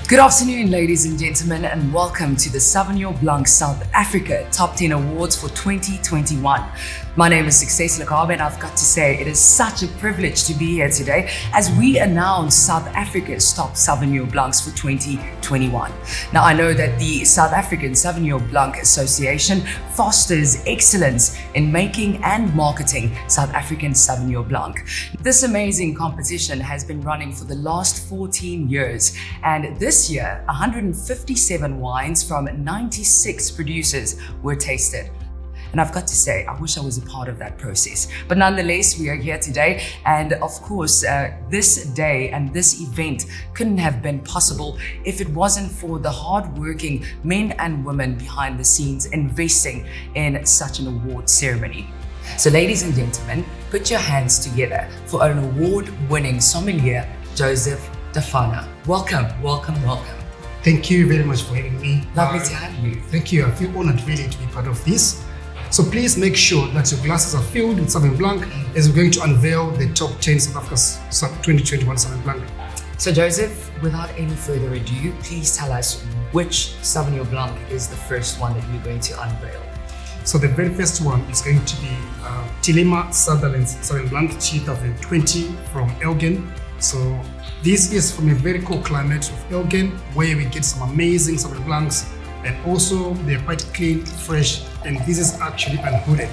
Good afternoon, ladies and gentlemen, and welcome to the Sauvignon Blanc South Africa Top 10 Awards for 2021. My name is Success Lekabe, and I've got to say it is such a privilege to be here today as we announce South Africa's top Sauvignon Blancs for 2021. Now, I know that the South African Sauvignon Blanc Association fosters excellence in making and marketing South African Sauvignon Blanc. This amazing competition has been running for the last 14 years, and this year, 157 wines from 96 producers were tasted. And I've got to say, I wish I was a part of that process. But nonetheless, we are here today. And of course, this day and this event couldn't have been possible if it wasn't for the hardworking men and women behind the scenes investing in such an award ceremony. So ladies and gentlemen, put your hands together for an award-winning sommelier, Joseph Dhafana. Welcome, welcome, welcome. Thank you very much for having me. Lovely to have you. Thank you. I feel honored really to be part of this. So please make sure that your glasses are filled with Sauvignon Blanc as we're going to unveil the top 10 South Africa's 2021 Sauvignon Blanc. So Joseph, without any further ado, please tell us which Sauvignon Blanc is the first one that you're going to unveil. So the very first one is going to be Tilema Sutherland's Sauvignon Blanc 2020 from Elgin. So this is from a very cool climate of Elgin, where we get some amazing Sauvignon Blancs, and also they're quite clean, fresh, and this is actually unhooded.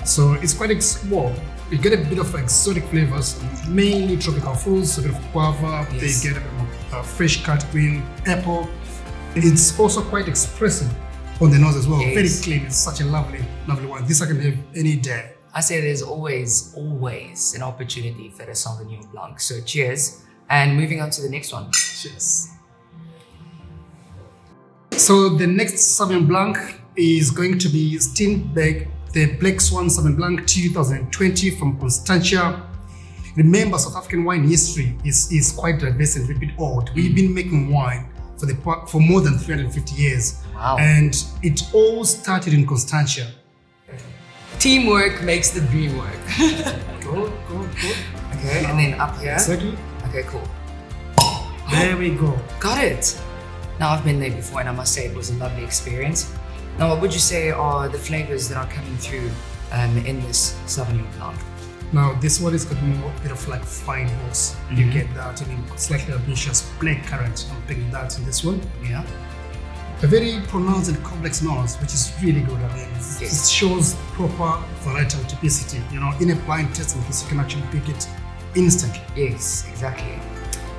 So it's quite explore. You get a bit of exotic flavors, mainly tropical fruits, a bit of guava. Yes. They get a bit of fresh cut green apple. It's also quite expressive on the nose as well. Yes. Very clean. It's such a lovely, lovely one. This I can have any day. I say there's always an opportunity for the Sauvignon Blanc. So cheers. And moving on to the next one. Cheers. So the next Sauvignon Blanc is going to be Steenberg, the Black Swan Sauvignon Blanc 2020 from Constantia. Remember, South African wine history is quite diverse and a bit old. We've been making wine for more than 350 years. Wow. And it all started in Constantia. Teamwork makes the dream work. Go. Okay, and then up here. Exactly. Okay, cool. There we go. Got it. Now, I've been there before, and I must say it was a lovely experience. Now, what would you say are the flavors that are coming through in this Sauvignon Blanc? Now, this one is got more a bit of like fine notes. Mm-hmm. You get that, and slightly ambitious blackcurrant. I'm picking that in this one. Yeah. A very pronounced and complex nose, which is really good. I mean, it shows proper varietal typicity. You know, in a blind tasting test, you can actually pick it instantly. Yes, exactly.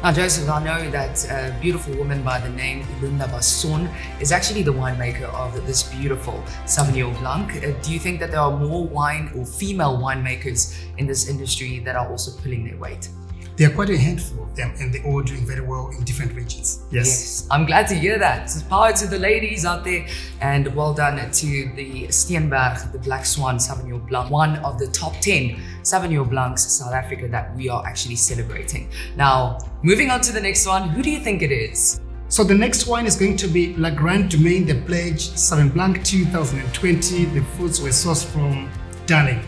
Now, Joseph, I know that a beautiful woman by the name Linda Basson is actually the winemaker of this beautiful Sauvignon Blanc. Do you think that there are more wine or female winemakers in this industry that are also pulling their weight? There are quite a handful of them, and they're all doing very well in different regions. Yes. I'm glad to hear that. So power to the ladies out there, and well done to the Steenberg, the Black Swan Sauvignon Blanc, one of the top 10 Sauvignon Blancs South Africa that we are actually celebrating. Now, moving on to the next one, who do you think it is? So the next wine is going to be La Grande Domaine de Pledge Sauvignon Blanc 2020. The fruits were sourced from Darling.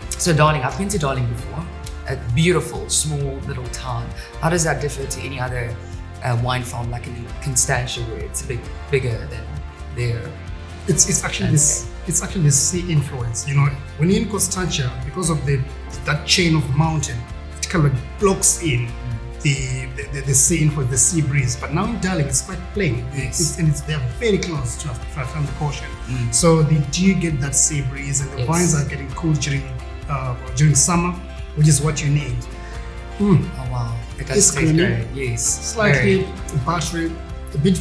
So Darling, I've been to Darling before. A beautiful, small little town. How does that differ to any other wine farm like in Constantia, where it's a bit bigger than their? It's actually the sea influence. You know, when you're in Constantia, because of that chain of mountain, it kind of like blocks in the sea influence, the sea breeze. But now in Darling, it's quite plain. Yes. They're very close to the ocean. So they do get that sea breeze, and the vines are getting cool during summer, which is what you need. Oh wow, it's creamy, yes, slightly buttery, a bit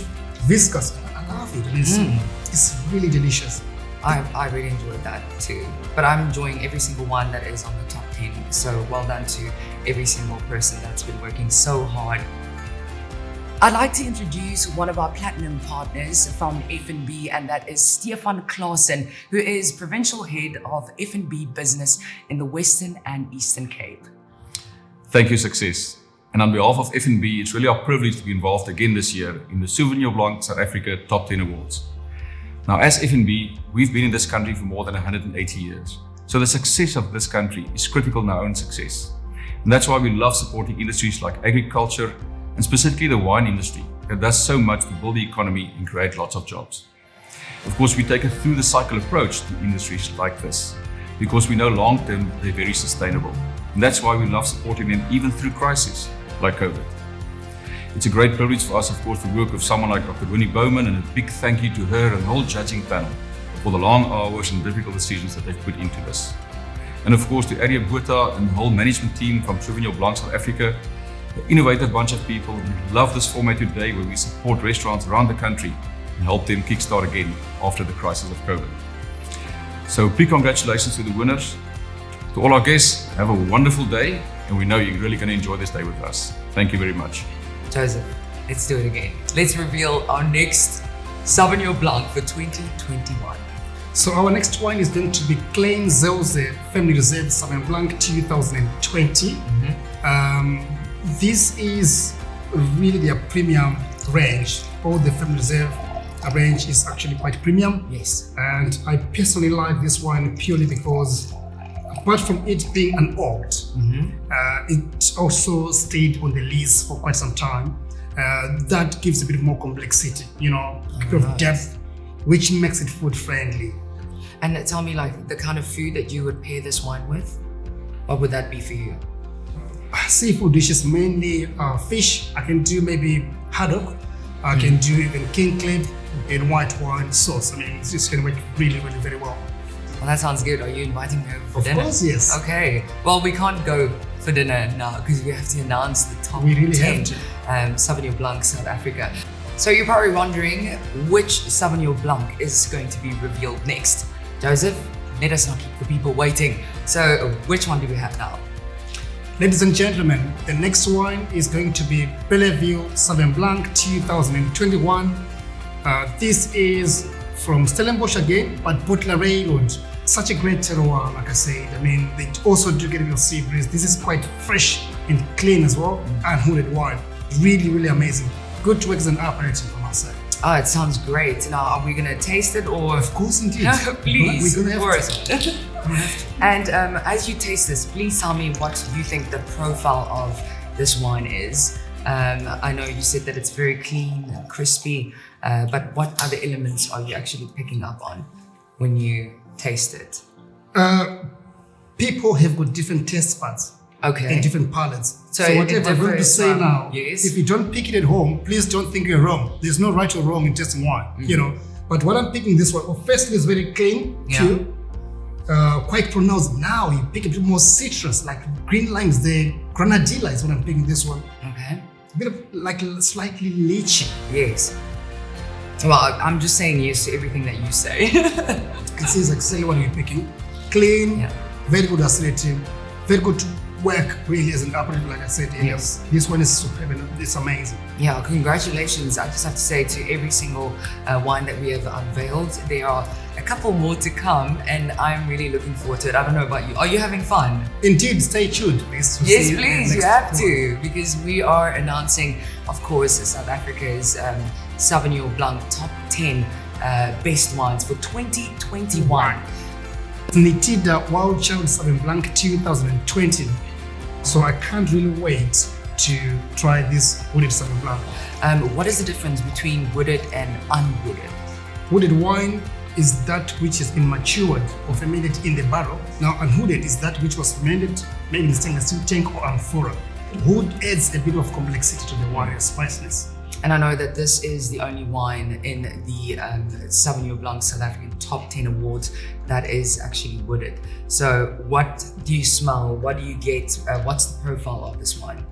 viscous. I love it. It's really delicious. I really enjoyed that too. But I'm enjoying every single one that is on the top 10. So well done to every single person that's been working so hard. I'd like to introduce one of our platinum partners from F&B, and that is Stefan Claassen, who is Provincial Head of F&B Business in the Western and Eastern Cape. Thank you, Success. And on behalf of F&B, it's really our privilege to be involved again this year in the Sauvignon Blanc South Africa Top 10 Awards. Now, as F&B, we've been in this country for more than 180 years. So the success of this country is critical in our own success. And that's why we love supporting industries like agriculture, and specifically the wine industry, that does so much to build the economy and create lots of jobs. Of course, we take a through the cycle approach to industries like this because we know long term they're very sustainable. And that's why we love supporting them even through crises like COVID. It's a great privilege for us, of course, to work with someone like Dr. Winnie Bowman, and a big thank you to her and the whole judging panel for the long hours and difficult decisions that they've put into this. And of course, to Aria Botha and the whole management team from Sauvignon Blanc South Africa, an innovative bunch of people who love this format today where we support restaurants around the country and help them kickstart again after the crisis of COVID. So big congratulations to the winners. To all our guests, have a wonderful day, and we know you're really going to enjoy this day with us. Thank you very much. Joseph, let's do it again. Let's reveal our next Sauvignon Blanc for 2021. So our next wine is going to be Klein Zelse Family Reserve Sauvignon Blanc 2020. This is really their premium range. All the Family Reserve range is actually quite premium. Yes. And I personally like this wine purely because apart from it being an old, it also stayed on the lease for quite some time. That gives a bit more complexity, a bit of depth, which makes it food friendly. And tell me, like, the kind of food that you would pair this wine with, what would that be for you? Seafood dishes, mainly fish. I can do maybe haddock. I can do even king clip in white wine sauce. I mean, this can work really, really very well. Well, that sounds good. Are you inviting me over for dinner? Of course, yes. Okay. Well, we can't go for dinner now because we have to announce the top We really 10 have to. Sauvignon Blanc South Africa. So you're probably wondering which Sauvignon Blanc is going to be revealed next. Joseph, let us not keep the people waiting. So which one do we have now? Ladies and gentlemen, the next wine is going to be Bellevue Sauvignon Blanc 2021. This is from Stellenbosch again, but Bottleray Road. Such a great terroir, like I said. I mean, they also do get a bit of sea breeze. This is quite fresh and clean as well, and hooded wine. Really, really amazing. Good to work as an aperitif from our side. Oh, it sounds great. Now, are we going to taste it or? Of course, indeed. Please, We're pour gonna it. have to. And as you taste this, please tell me what you think the profile of this wine is. I know you said that it's very clean and crispy, but what other elements are you actually picking up on when you taste it? People have got different taste buds. Okay. And different palates. So So whatever I'm going to say now, yes. if you don't pick it at home, please don't think you're wrong. There's no right or wrong in tasting wine, But when I'm picking this one, firstly, it's very clean, pure, quite pronounced. Now you pick a bit more citrus, like green limes. The granadilla is what I'm picking this one. Okay. A bit of like slightly lychee. Yes. Well, I'm just saying yes to everything that you say. This is exactly what you're picking. Clean, very good acidity, very good to work really as an aperitif, like I said earlier. Yes. This one is superb and it's amazing. Yeah, congratulations. I just have to say to every single wine that we have unveiled, there are a couple more to come and I'm really looking forward to it. I don't know about you. Are you having fun? Indeed, stay tuned, please. We'll Yes, see please, you next have one. to, because we are announcing, of course, South Africa's Sauvignon Blanc top 10 best wines for 2021. Nitida Wild Child Sauvignon Blanc 2020. So I can't really wait to try this wooded Sauvignon Blanc. What is the difference between wooded and unwooded? Wooded wine is that which has been matured or fermented in the barrel. Now, unwooded is that which was fermented maybe in stainless steel tank or amphora. Wood adds a bit of complexity to the wine, spiciness. And I know that this is the only wine in the Sauvignon Blanc South African Top 10 Awards that is actually wooded. So what do you smell? What do you get? What's the profile of this wine?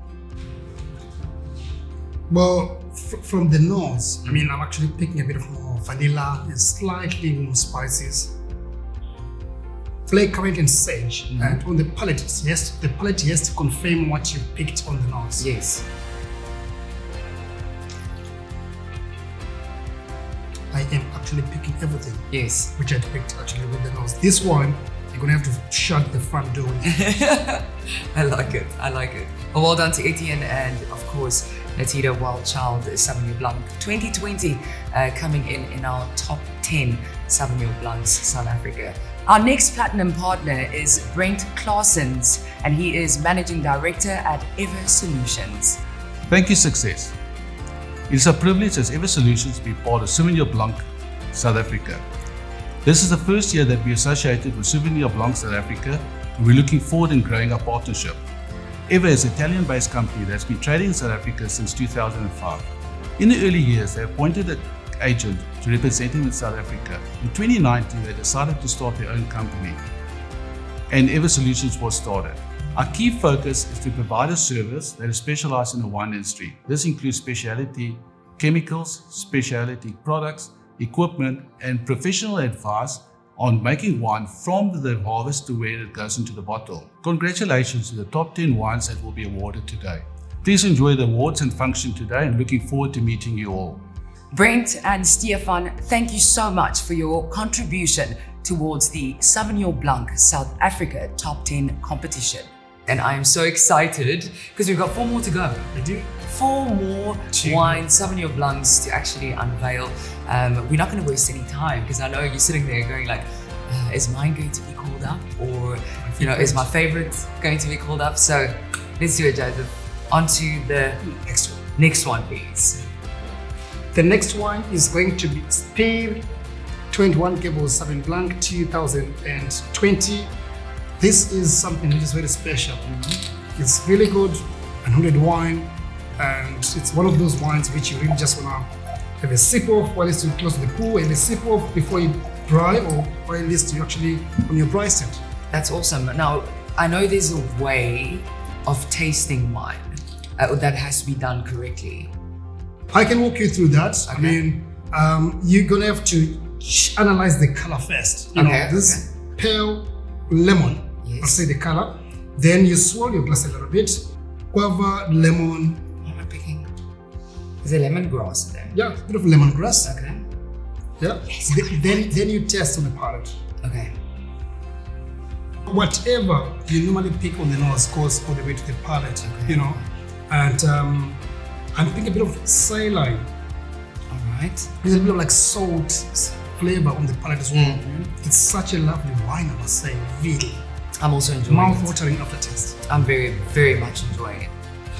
Well, from the nose, I mean, I'm actually picking a bit of more vanilla and slightly more spices. Flake, and sage. And on the palate, the palate has to confirm what you picked on the nose. Yes. I am actually picking everything, Yes. which I picked actually with the nose. This one, you're gonna have to shut the front door. I like it. I like it. Well done to Etienne and, of course, Nitida Wild Child Sauvignon Blanc 2020 coming in our top 10 Sauvignon Blancs South Africa. Our next platinum partner is Brent Claessens, and he is Managing Director at Ever Solutions. Thank you, Success. It is a privilege as Ever Solutions to be part of Sauvignon Blanc South Africa. This is the first year that we associated with Sauvignon Blanc South Africa, and we're looking forward in growing our partnership. Ever is an Italian-based company that's been trading in South Africa since 2005. In the early years, they appointed an agent to represent them in South Africa. In 2019, they decided to start their own company, and Ever Solutions was started. Our key focus is to provide a service that is specialized in the wine industry. This includes specialty chemicals, specialty products, equipment, and professional advice on making wine from the harvest to where it goes into the bottle. Congratulations to the top 10 wines that will be awarded today. Please enjoy the awards and function today, and looking forward to meeting you all. Brent and Stefan, thank you so much for your contribution towards the Sauvignon Blanc South Africa Top 10 competition. And I am so excited because we've got 4 more to go. We do. 4 more wine Sauvignon Blancs to actually unveil. We're not going to waste any time because I know you're sitting there going like, is mine going to be called up? Or, is my favorite going to be called up? So let's do it, Joseph. On to the next one, please. The next one is going to be Spear 21 Gables Sauvignon Blanc 2020. This is something which is very special. It's really good and hooded wine, and it's one of those wines which you really just want to have a sip of while it's too close to the pool, and a sip of before you dry, or at least you actually on your dry stand. That's awesome. Now, I know there's a way of tasting wine that has to be done correctly. I can walk you through that. Okay. I mean, you're gonna have to analyze the color first. This pale lemon. Yes. I'll say the color. Then you swirl your glass a little bit. Guava, lemon. What am I picking? Is there lemongrass there? Yeah, a bit of lemongrass. Okay. Yeah. Yes. Then you test on the palate. Okay. Whatever you normally pick on the nose goes all the way to the palate. Okay. And I'm thinking a bit of saline. All right. There's a bit of like salt flavor on the palate as well. It's such a lovely wine, I must say. Really. I'm also enjoying Mouth-watering aftertaste. I'm very, very much enjoying it.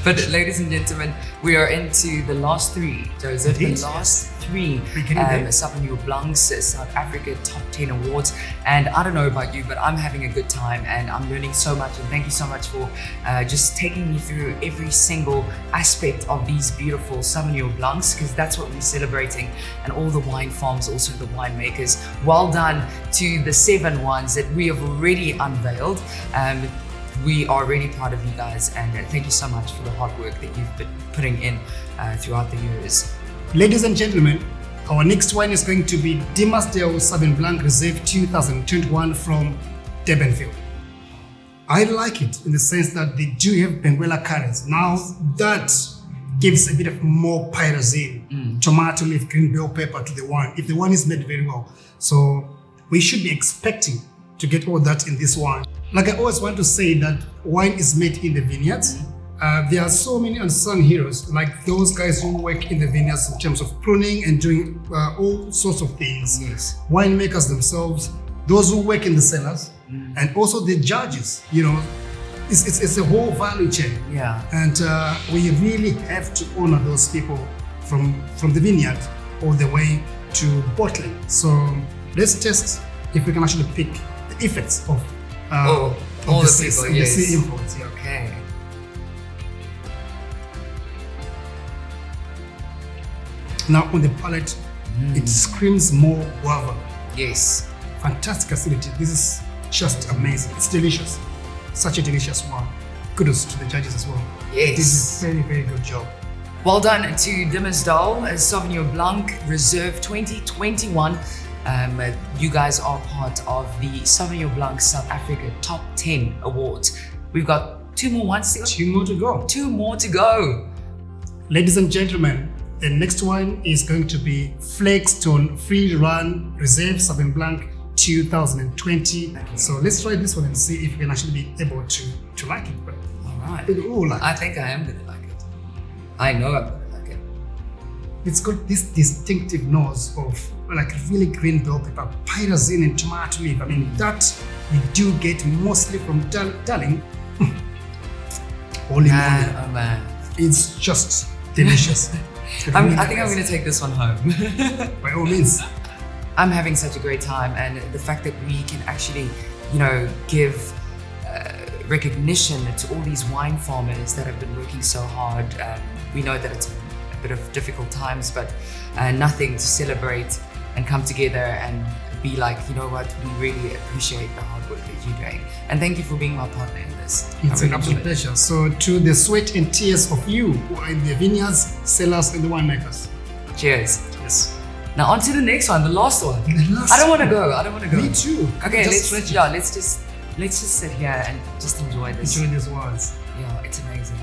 But ladies and gentlemen, we are into the last 3, Joseph. Indeed. The last 3 Beginning Sauvignon Blancs South Africa Top 10 Awards. And I don't know about you, but I'm having a good time and I'm learning so much. And thank you so much for just taking me through every single aspect of these beautiful Sauvignon Blancs, because that's what we're celebrating. And all the wine farms, also the winemakers. Well done to the 7 ones that we have already unveiled. We are really proud of you guys, and thank you so much for the hard work that you've been putting in throughout the years. Ladies and gentlemen, our next wine is going to be Dimasdale Sauvignon Blanc Reserve 2021 from Durbanville. I like it in the sense that they do have Benguela currants. Now that gives a bit of more pyrazine, tomato leaf, green bell pepper to the wine, if the wine is made very well. So we should be expecting to get all that in this wine. Like I always want to say that wine is made in the vineyards. There are so many unsung heroes, like those guys who work in the vineyards in terms of pruning and doing all sorts of things. Yes. Winemakers themselves, those who work in the cellars, and also the judges. It's a whole value chain. Yeah. And we really have to honor those people from the vineyard all the way to bottling. So let's test if we can actually pick the effects of all the people, the yes. sea influence. Yeah. Okay. Now on the palate, it screams more guava. Yes. Fantastic acidity. This is just amazing. It's delicious. Such a delicious one. Kudos to the judges as well. Yes. This is a very, very good job. Well done to Dimasdale Sauvignon Blanc Reserve 2021. You guys are part of the Sauvignon Blanc South Africa Top 10 Awards. We've got 2 more ones to go. 2 more to go. 2 more to go. Ladies and gentlemen, the next one is going to be Flagstone Free Run Reserve Sauvignon Blanc 2020. So let's try this one and see if we can actually be able to like it. But All right. I I think I am going to like it. I know I'm going to like it. It's got this distinctive nose of like really green bell pepper, pyrazine and tomato leaf. I mean, that we do get mostly from Darling. Holy moly. Man, oh man. It's just delicious. I think I'm going to take this one home. By all means. I'm having such a great time, and the fact that we can actually, give recognition to all these wine farmers that have been working so hard. We know that it's a bit of difficult times, but nothing to celebrate and come together and be like, you know what, we really appreciate the hard work that you're doing. And thank you for being my partner in this. It's an absolute pleasure. So to the sweat and tears of you who are in the vineyards, sellers, and the winemakers. Cheers. Yes. Now on to the next one, the last one. I don't want to go. Me too. Okay, let's just sit here and just enjoy this. Enjoy these wines. Yeah, it's amazing.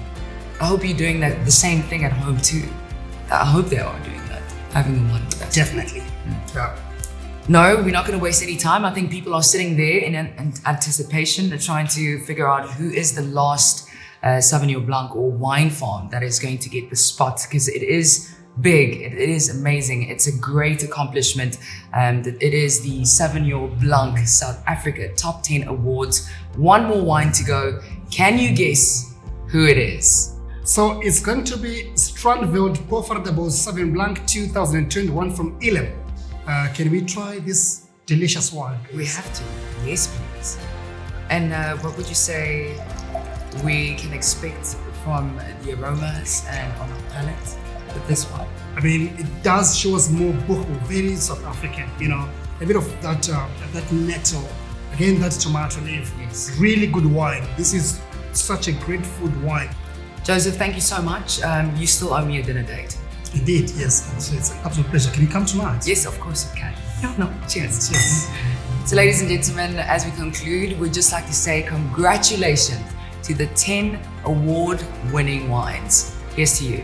I hope you're doing the same thing at home too. I hope they are doing that, having the wine with us. Definitely. Yeah. No, we're not going to waste any time. I think people are sitting there in anticipation. They're trying to figure out who is the last Sauvignon Blanc or wine farm that is going to get the spot, because it is big. It is amazing. It's a great accomplishment. It is the Sauvignon Blanc South Africa Top 10 Awards. One more wine to go. Can you guess who it is? So it's going to be Strandveld Pofardable Sauvignon Blanc 2021 from Elam. Can we try this delicious wine, please? We have to. Yes, please. And what would you say we can expect from the aromas and on our palate with this one? I mean, it does show us more boho, very South African, a bit of that nettle, again, that tomato leaf. Yes. Really good wine. This is such a great food wine. Joseph, thank you so much. You still owe me a dinner date. Indeed, yes. It's an absolute pleasure. Can you come tonight? Yes, of course you can. No. Cheers. Cheers. So ladies and gentlemen, as we conclude, we'd just like to say congratulations to the 10 award-winning wines. Here's to you.